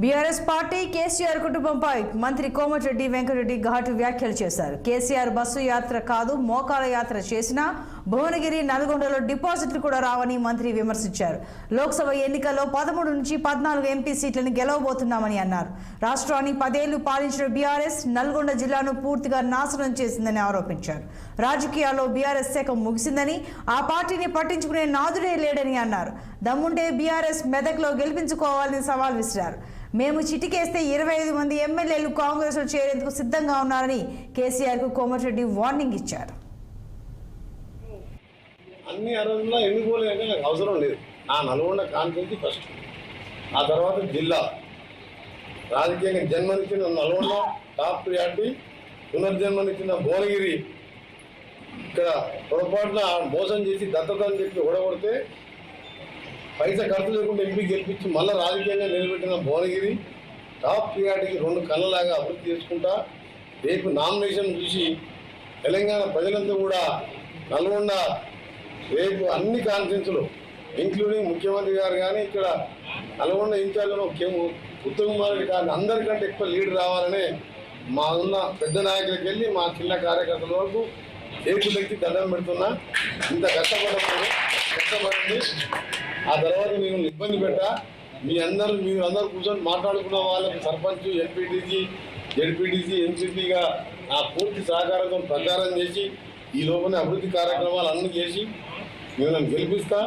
BRS party KCR కుటుంబంపై మంత్రి కోమటిరెడ్డి వెంకటరెడ్డి ఘాటు వ్యాఖ్యలు చేశారు. కేసీఆర్ బస్సు యాత్ర కాదు మోకాల యాత్ర చేసినా భువనగిరి నల్గొండలో డిపాజిట్లు కూడా రావని మంత్రి విమర్శించారు. లోక్సభ ఎన్నికల్లో 13 నుంచి 14 ఎంపీ సీట్లను గెలవబోతున్నామని అన్నారు. రాష్ట్రాన్ని 10 ఏళ్లు పాలించిన బీఆర్ఎస్ నల్గొండ జిల్లాను పూర్తిగా నాశనం చేసిందని ఆరోపించారు. రాజకీయాల్లో బీఆర్ఎస్ శాఖ ముగిసిందని, ఆ పార్టీని పట్టించుకునే నాదుడే లేడని అన్నారు. దమ్ముంటే బీఆర్ఎస్ మెదక్లో గెలిపించుకోవాలని సవాల్ విసిరారు. మేము చిటికేస్తే 25 మంది ఎమ్మెల్యేలు కాంగ్రెస్లో చేరేందుకు సిద్ధంగా ఉన్నారని కేసీఆర్కు కోమటిరెడ్డి వార్నింగ్ ఇచ్చారు. అన్ని అరవైలో ఎన్నుకోలేదంటే నాకు అవసరం లేదు. నా నల్గొండ కాన్ఫరెన్స్ ఫస్ట్, ఆ తర్వాత జిల్లా రాజకీయంగా జన్మనిచ్చిన నల్గొండ టాప్ ప్రియారిటీ, పునర్జన్మనిచ్చిన భువనగిరి ఇక్కడ పొరపాటున మోసం చేసి దత్తత అని చెప్పి ఓడగొడితే పైసా ఖర్చు లేకుండా ఎంపీ గెలిపించి మళ్ళీ రాజకీయంగా నిలబెట్టిన భువనగిరి టాప్ ప్రియారిటీకి 2 కళ్ళలాగా అభివృద్ధి చేసుకుంటా రేపు నామినేషన్ చూసి తెలంగాణ ప్రజలంతా కూడా నల్గొండ రేపు అన్ని కాన్ఫరెన్స్లు ఇంక్లూడింగ్ ముఖ్యమంత్రి గారు కానీ ఇక్కడ నల్గొండ ఇన్ఛార్జ్లో ఉత్తమ్ కుమార్ రెడ్డి కానీ అందరికంటే ఎక్కువ లీడ్ రావాలని మా ఉన్న పెద్ద నాయకులకి వెళ్ళి మా చిన్న కార్యకర్తల వరకు చేతులెత్తి దండం పెడుతున్నా. ఇంత కష్టపడండి, ఆ తర్వాత మేము ఇబ్బంది పెట్టా మీరు అందరూ కూర్చొని మాట్లాడుకున్న వాళ్ళకి సర్పంచ్, ఎంపీటీసీ, జెడ్పీటీసీ, ఎంపీపీగా ఆ పూర్తి సహకారంతో ప్రచారం చేసి ఈ లోపల అభివృద్ధి కార్యక్రమాలు అన్నీ చేసి మేము గెలిపిస్తా.